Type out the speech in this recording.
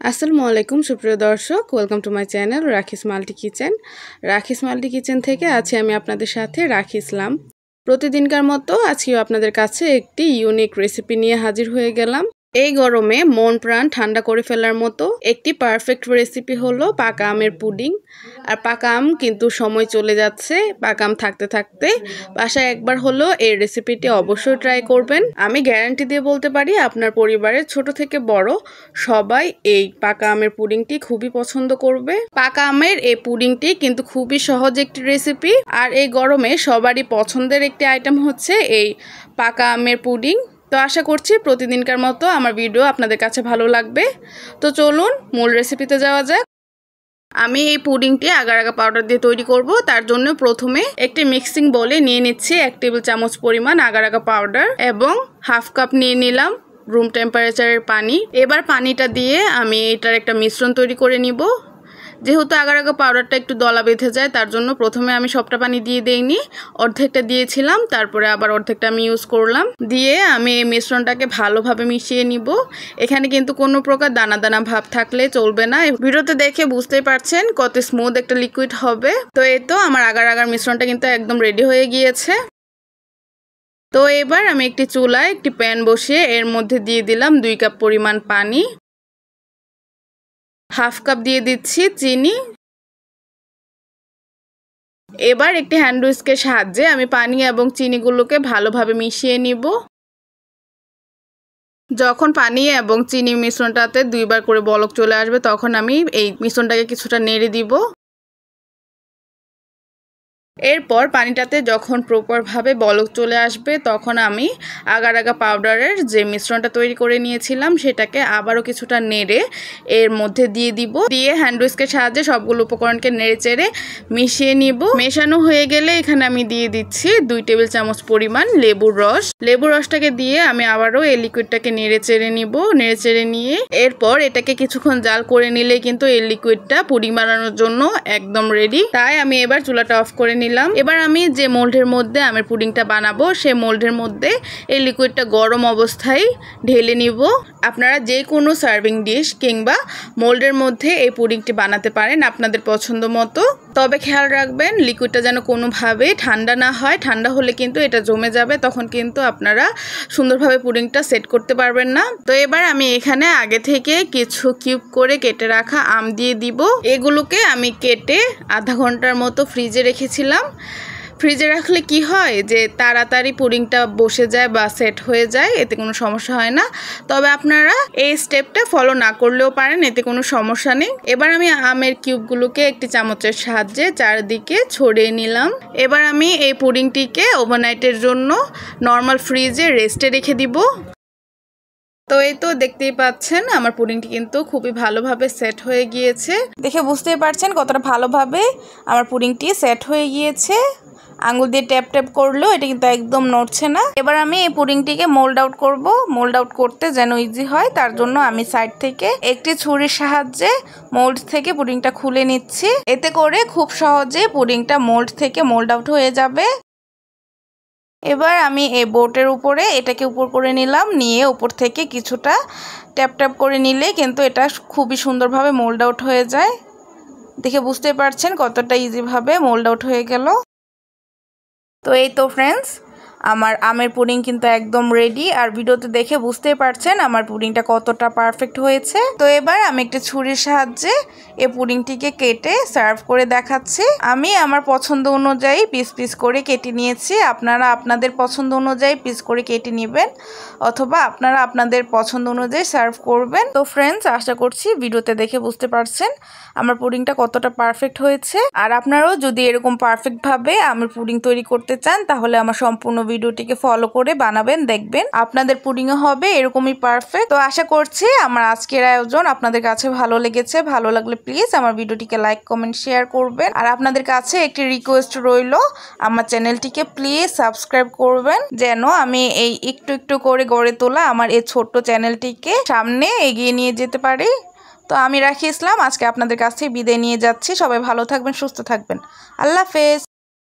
আসসালামু আলাইকুম সুপ্রিয় দর্শক, ওয়েলকাম টু মাই চ্যানেল রাখিস মাল্টি কিচেন। রাখিস মাল্টি কিচেন থেকে আছি আমি আপনাদের সাথে রাখি ইসলাম। প্রতিদিনকার মতো আজকেও আপনাদের কাছে একটি ইউনিক রেসিপি নিয়ে হাজির হয়ে গেলাম। এই গরমে মন প্রাণ ঠান্ডা করে ফেলার মতো একটি পারফেক্ট রেসিপি হলো পাকা আমের পুডিং। আর পাকা আম কিন্তু সময় চলে যাচ্ছে, পাকা আম থাকতে থাকতে বাসায় একবার হলো এই রেসিপিটি অবশ্যই ট্রাই করবেন। আমি গ্যারান্টি দিয়ে বলতে পারি আপনার পরিবারের ছোট থেকে বড় সবাই এই পাকা আমের পুডিংটি খুবই পছন্দ করবে। পাকা আমের এই পুডিংটি কিন্তু খুবই সহজ একটি রেসিপি, আর এই গরমে সবারই পছন্দের একটি আইটেম হচ্ছে এই পাকা আমের পুডিং। তো আশা করছি প্রতিদিনকার মতো আমার ভিডিও আপনাদের কাছে ভালো লাগবে। তো চলুন মূল রেসিপিতে যাওয়া যাক। আমি এই পুডিংটি আগার আগা পাউডার দিয়ে তৈরি করব। তার জন্য প্রথমে একটি মিক্সিং বলে নিয়ে নিচ্ছি 1 টেবিল চামচ পরিমাণ আগার আগা পাউডার এবং হাফ কাপ নিয়ে নিলাম রুম টেম্পারেচারের পানি। এবার পানিটা দিয়ে আমি এটার একটা মিশ্রণ তৈরি করে নিব। যেহেতু আগার আগা পাউডারটা একটু দলা বেঁধে যায়, তার জন্য প্রথমে আমি সবটা পানি দিয়ে দেইনি, অর্ধেকটা দিয়েছিলাম, তারপরে আবার অর্ধেকটা আমি ইউজ করলাম। দিয়ে আমি এই মিশ্রণটাকে ভালোভাবে মিশিয়ে নিব। এখানে কিন্তু কোনো প্রকার দানা দানা ভাব থাকলে চলবে না। ভিডিওতে দেখে বুঝতেই পারছেন কত স্মুথ একটা লিকুইড হবে। তো এই তো আমার আগার আগার মিশ্রণটা কিন্তু একদম রেডি হয়ে গিয়েছে। তো এবার আমি একটি চুলায় একটি প্যান বসিয়ে এর মধ্যে দিয়ে দিলাম 2 কাপ পরিমাণ পানি, হাফ কাপ দিয়ে দিচ্ছি চিনি। এবার একটি হ্যান্ড হুইস্কের সাহায্যে আমি পানি এবং চিনিগুলোকে ভালোভাবে মিশিয়ে নিব। যখন পানি এবং চিনি মিশ্রণটাতে 2 বার করে বলক চলে আসবে, তখন আমি এই মিশ্রণটাকে কিছুটা নেড়ে দিব। এরপর পানিটাতে যখন প্রপারভাবে বলক চলে আসবে, তখন আমি আগার আগা পাউডারের যে মিশ্রণটা তৈরি করে নিয়েছিলাম সেটাকে আবারও কিছুটা নেড়ে এর মধ্যে দিয়ে দিব। দিয়ে হ্যান্ড হুইস্কের সাহায্যে সবগুলো উপকরণকে নেড়ে চেড়ে মিশিয়ে নিব। মেশানো হয়ে গেলে এখানে আমি দিয়ে দিচ্ছি 2 টেবিল চামচ পরিমাণ লেবুর রস। লেবুর রসটাকে দিয়ে আমি আবারও এই লিকুইডটাকে নেড়ে চেড়ে নিব। নেড়ে চেড়ে নিয়ে এরপর এটাকে কিছুক্ষণ জাল করে নিলে কিন্তু এই লিকুইডটা পুডিং বানানোর জন্য একদম রেডি। তাই আমি এবার চুলাটা অফ করে নিলাম। এবার আমি যে মোল্ডের মধ্যে আমের পুডিংটা বানাবো সেই মোল্ডের মধ্যে এই লিকুইডটা গরম অবস্থায় ঢেলে নিব। আপনারা যে কোনো সার্ভিং ডিশ কিংবা মোল্ডের মধ্যে এই পুডিংটি বানাতে পারেন আপনাদের পছন্দ মতো। তবে খেয়াল রাখবেন লিকুইডটা যেন কোনোভাবে ঠান্ডা না হয়। ঠান্ডা হলে কিন্তু এটা জমে যাবে, তখন কিন্তু আপনারা সুন্দরভাবে পুডিংটা সেট করতে পারবেন না। তো এবার আমি এখানে আগে থেকে কিছু কিউব করে কেটে রাখা আম দিয়ে দিব। এগুলোকে আমি কেটে আধা ঘন্টার মতো ফ্রিজে রেখেছিলাম। ফ্রিজে রাখলে কি হয় যে তাড়াতাড়ি পুডিংটা বসে যায় বা সেট হয়ে যায়, এতে কোনো সমস্যা হয় না। তবে আপনারা এই স্টেপটা ফলো না করলেও পারেন, এতে কোনো সমস্যা নেই। এবার আমি আমের কিউবগুলোকে একটি চামচের সাহায্যে চারদিকে ছড়িয়ে নিলাম। এবার আমি এই পুডিংটিকে ওভারনাইটের জন্য নর্মাল ফ্রিজে রেস্টে রেখে দিব। তো এই তো দেখতেই পাচ্ছেন আমার পুডিংটি কিন্তু খুবই ভালোভাবে সেট হয়ে গিয়েছে। দেখে বুঝতেই পারছেন কতটা ভালোভাবে আমার পুডিংটি সেট হয়ে গিয়েছে। আঙুল দিয়ে ট্যাপ ট্যাপ করলেও এটা কিন্তু একদম নড়ছে না। এবার আমি এই পুডিংটিকে মোল্ড আউট করব। মোল্ড আউট করতে যেন ইজি হয় তার জন্য আমি সাইড থেকে একটি ছুরির সাহায্যে মোল্ড থেকে পুডিংটা খুলে নিচ্ছি। এতে করে খুব সহজে পুডিংটা মোল্ড থেকে মোল্ড আউট হয়ে যাবে। এবার আমি এই বোর্ডের উপরে এটাকে উপর করে নিলাম, নিয়ে উপর থেকে কিছুটা ট্যাপ ট্যাপ করে নিলে কিন্তু এটা খুবই সুন্দরভাবে মোল্ড আউট হয়ে যায়। দেখে বুঝতে পারছেন কতটা ইজিভাবে মোল্ড আউট হয়ে গেল। তো এই তো ফ্রেন্ডস, আমার আমের পুডিং কিন্তু একদম রেডি। আর ভিডিওতে দেখে বুঝতেই পারছেন আমার পুডিংটা কতটা পারফেক্ট হয়েছে। তো এবার আমি একটা ছুরির সাহায্যে এই পুডিংটিকে কেটে সার্ভ করে দেখাচ্ছি। আমি আমার পছন্দ অনুযায়ী পিস পিস করে কেটে নিয়েছি। আপনারা আপনাদের পছন্দ অনুযায়ী পিস করে কেটে নেবেন, অথবা আপনারা আপনাদের পছন্দ অনুযায়ী সার্ভ করবেন। তো ফ্রেন্ডস, আশা করছি ভিডিওতে দেখে বুঝতে পারছেন আমার পুডিংটা কতটা পারফেক্ট হয়েছে। আর আপনারাও যদি এরকম পারফেক্টভাবে আমের পুডিং তৈরি করতে চান, তাহলে আমার সম্পূর্ণ ভিডিওটিকে ফলো করে বানাবেন, দেখবেন আপনাদের পুডিংও হবে এরকমই পারফেক্ট। তো আশা করছি আমার আজকের আয়োজন আপনাদের কাছে ভালো লেগেছে। ভালো লাগলে প্লিজ আমার ভিডিওটিকে লাইক কমেন্ট শেয়ার করবেন। আর আপনাদের কাছে একটি রিকোয়েস্ট রইল, আমার চ্যানেলটিকে প্লিজ সাবস্ক্রাইব করবেন, যেন আমি এই একটু একটু করে গড়ে তোলা আমার এই ছোট্ট চ্যানেলটিকে সামনে এগিয়ে নিয়ে যেতে পারি। তো আমি রাখি ইসলাম আজকে আপনাদের কাছ থেকে বিদায় নিয়ে যাচ্ছি। সবাই ভালো থাকবেন, সুস্থ থাকবেন। আল্লাহ হাফেজ।